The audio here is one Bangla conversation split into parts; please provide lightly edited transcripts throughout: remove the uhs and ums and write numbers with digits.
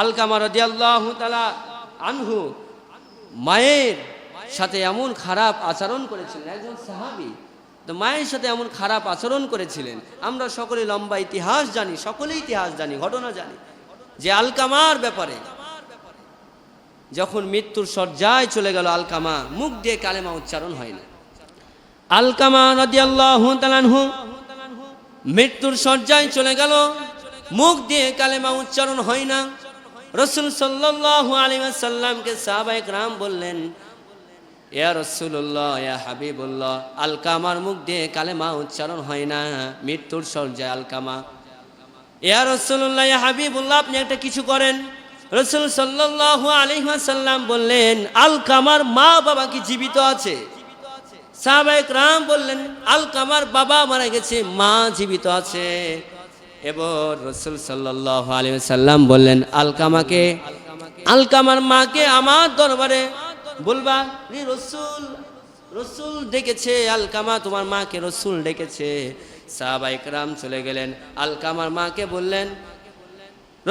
আলকামা রাদিয়াল্লাহু তাআলা আনহু মায়ের সাথে এমন খারাপ আচরণ করেছিলেন, একজন সাহাবী, তো মায়ের সাথে এমন খারাপ আচরণ করেছিলেন। আমরা সকলে লম্বা ইতিহাস জানি, সকলেই ইতিহাস জানি, ঘটনা জানি যে আলকামার ব্যাপারে যখন মৃত্যুর শয্যায় চলে গেল, আলকামা মুখ দিয়ে কালেমা উচ্চারণ হয় না। আলকামা রাদিয়াল্লাহু তাআলা আনহু মৃত্যুর শয্যায় চলে গেল, মুখ দিয়ে কালেমা উচ্চারণ হয় না। রাসূল সাল্লাল্লাহু আলাইহি ওয়াসাল্লামকে সাহাবায়ে কেরাম বললেন, ইয়া রাসূলুল্লাহ, ইয়া হাবিবুল্লাহ, আলকামার মুখ দিয়ে কালেমা উচ্চারণ হয় না, মৃত্যুর শয্যায় আলকামা। ইয়া রাসূলুল্লাহ, ইয়া হাবিবুল্লাহ, আপনি একটা কিছু করেন। রাসূল সাল্লাল্লাহু আলাইহি ওয়াসাল্লাম বললেন, আলকামার মা বাবা কি জীবিত আছে? সাহাবায়ে কেরাম বললেন, আলকামার বাবা মারা গেছে, মা জীবিত আছে। এবার রাসূল সাল্লাল্লাহু আলাইহি ওয়াসাল্লাম বললেন, আলকামার মাকে আমার দরবারে বলবা। রসুল ডেকেছে, আলকামা তোমার মাকে রসুল ডেকেছে। সাহাবায়ে কেরাম চলে গেলেন, আলকামার মাকে বললেন,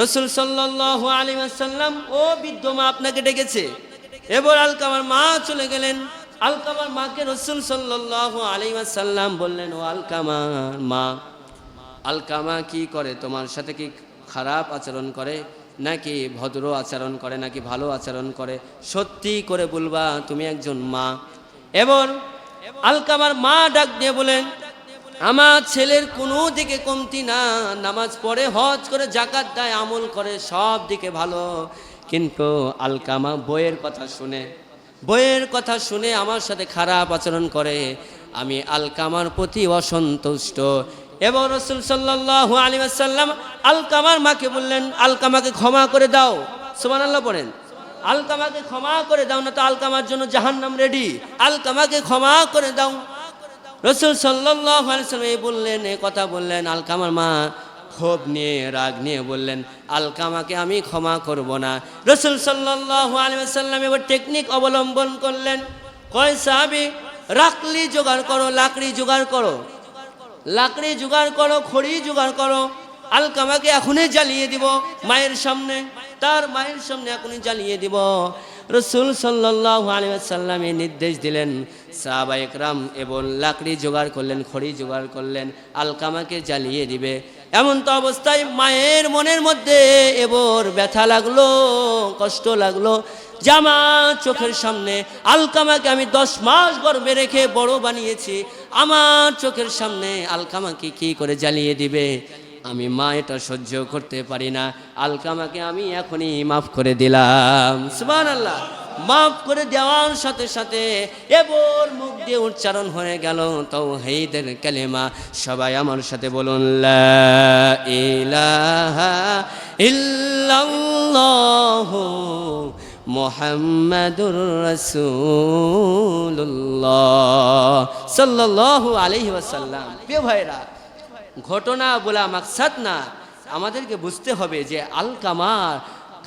রসুল সাল্লাল্লাহু আলাইহি ওয়াসাল্লাম, ও বৃদ্ধ মা আপনাকে ডেকেছে। এবার আলকামার মা চলে গেলেন, আলকামার মাকে রসুল সাল্লাল্লাহু আলাইহি ওয়াসাল্লাম বললেন, ও আলকামার মা, আলকামা কি করে? তোমার সাথে কি খারাপ আচরণ করে, নাকি ভদ্র আচরণ করে, নাকি ভালো আচরণ করে? সত্যি করে বলবা, তুমি একজন মা। এবার আলকামার মা ডাক দিয়ে বলেন, আমার ছেলের কোনো দিকে কমতি না, নামাজ পড়ে, হজ করে, যাকাত দেয়, আমল করে, সব দিকে ভালো। কিন্তু আলকামা বইয়ের কথা শুনে আমার সাথে খারাপ আচরণ করে, আমি আলকামার প্রতি অসন্তুষ্ট। এবার রাসূল সাল্লাল্লাহু আলাইহি ওয়াসাল্লাম আলকামার মাকে বললেন, আলকামাকে ক্ষমা করে দাও। সুবহানাল্লাহ পড়েন। আলকামাকে ক্ষমা করে দাও, না তো আলকামার জন্য জাহান্নাম রেডি। আলকামাকে ক্ষমা করে দাও। রাসূল সাল্লাল্লাহু আলাইহি ওয়াসাল্লাম এই কথা বললেন। আলকামার মা ক্ষোভ নিয়ে, রাগ নিয়ে বললেন, আলকামাকে আমি ক্ষমা করব না। রাসূল সাল্লাল্লাহু আলাইহি ওয়াসাল্লাম এবার টেকনিক অবলম্বন করলেন। কয় সাহাবী, লাকড়ি জোগাড় করো, খড়ি জোগাড় করো, আলকামাকে এখনই জ্বালিয়ে দিব মায়ের সামনে, তার মায়ের সামনে এখনই জ্বালিয়ে দিব। রাসূল সাল্লাল্লাহু আলাইহি ওয়াসাল্লাম নির্দেশ দিলেন। সাহাবায়ে কেরাম এবং লাকড়ি জোগাড় করলেন, খড়ি জোগাড় করলেন, আলকামাকে জ্বালিয়ে দিবে। এমন তো অবস্থায় মায়ের মনের মধ্যে এবার ব্যথা লাগলো, কষ্ট লাগলো। জামা চোখের সামনে আলকামাকে আমি 10 মাস গর্ভে রেখে বড় বানিয়েছি, আমার চোখের সামনে আলকামাকে কি করে জ্বালিয়ে দিবে? আমি মা এটা সহ্য করতে পারি না, আলকামাকে আমি এখনই মাফ করে দিলাম। সুবহানাল্লাহ। মাফ করে দেওয়ার সাথে সাথে এবার মুখ দিয়ে উচ্চারণ হয়ে গেল তাওহীদের কালেমা। সবাই আমার সাথে বলুন, লা ইলাহা ইল্লাল্লাহু মুহাম্মাদুর রাসূলুল্লাহ সাল্লাল্লাহু আলাইহি ওয়াসাল্লাম। প্রিয় ভাইরা, ঘটনা বলা মাকসাদ না, আমাদেরকে বুঝতে হবে যে আলকামা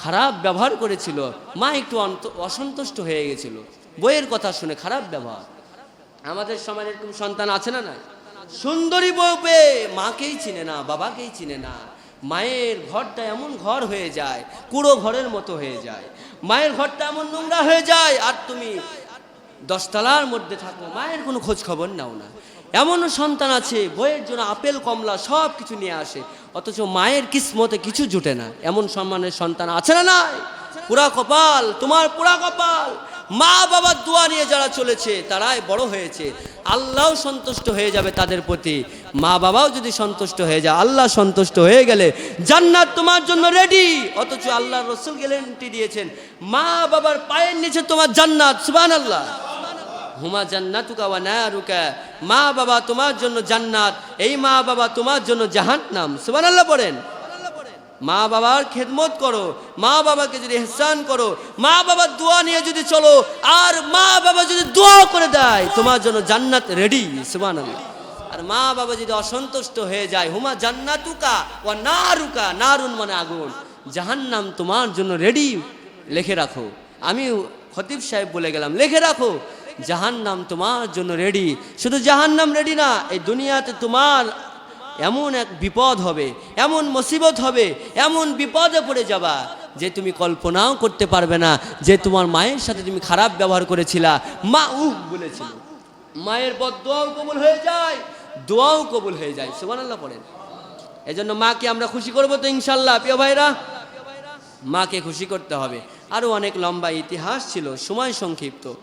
খারাপ ব্যবহার করেছিল, মা একটু অসন্তুষ্ট হয়ে গেছিল, বইয়ের কথা শুনে খারাপ ব্যবহার। আমাদের সমাজে এরকম সন্তান আছে না? না, সুন্দরী বউ পেয়ে মাকেই চিনে না, বাবাকেই চিনে না। মায়ের ঘরটা এমন ঘর হয়ে যায়, কুড়ো ঘরের মতো হয়ে যায়। মায়ের ঘরটা এমন নোংরা হয়ে যায়, আর তুমি 10 তলার মধ্যে থাকো, মায়ের কোনো খোঁজ খবর নাও না। এমন সন্তান আছে, বইয়ের জন্য আপেল কমলা সব কিছু নিয়ে আসে, অথচ মায়ের কিসমতে কিছু জুটে না। এমন সম্মানের সন্তান আছে না? নাই। পুরা কপাল, তোমার পুরা কপাল। মা বাবার দোয়া নিয়ে যারা চলেছে তারাই বড় হয়েছে, আল্লাহও সন্তুষ্ট হয়ে যাবে তাদের প্রতি। মা বাবাও যদি সন্তুষ্ট হয়ে যায়, আল্লাহ সন্তুষ্ট হয়ে গেলে জান্নাত তোমার জন্য রেডি। অথচ আল্লাহর রাসূল গ্যারান্টি দিয়েছেন, মা বাবার পায়ের নিচে তোমার জান্নাত। সুবহানাল্লাহ। হুমা জান্নাতুকা ওয়া নারুকা, মা বাবা তোমার জন্য জান্নাত, এই মা বাবা তোমার জন্য জাহান্নাম। সুবহানাল্লাহ পড়েন। মা বাবার খেদমত করো, মা বাবাকে যদি ইহসান করো, মা বাবার দোয়া নিয়ে যদি চলো, আর মা বাবা যদি দোয়া করে দেয়, তোমার জন্য জান্নাত রেডি। সুবহানাল্লাহ। আর মা বাবা যদি অসন্তুষ্ট হয়ে যায়, হুমা জান্নাতুকা ওয়া নারুকা, নারুন মানে আগুন, জাহান্নাম তোমার জন্য রেডি। লিখে রাখো, আমি খতিব সাহেব বলে গেলাম, লিখে রাখো, জাহান্নাম তোমার জন্য রেডি। শুধু জাহান্নাম রেডি না, এই দুনিয়াতে তোমার এমন এক বিপদ হবে, এমন মুসিবত হবে, এমন বিপদে পড়ে যাবা, যে তুমি কল্পনাও করতে পারবে না যে তোমার মায়ের সাথে তুমি খারাপ ব্যবহার করেছিলা। মা বলেছিল, মায়ের বদদোয়াও কবুল হয়ে যায়, দোয়াও কবুল হয়ে যায়। সুবহানাল্লাহ পড়েন। এজন্য মাকে আমরা খুশি করবো তো ইনশাল্লাহ প্রিয় ভাইরা, মাকে খুশি করতে হবে। আরও অনেক লম্বা ইতিহাস ছিল, সময় সংক্ষিপ্ত।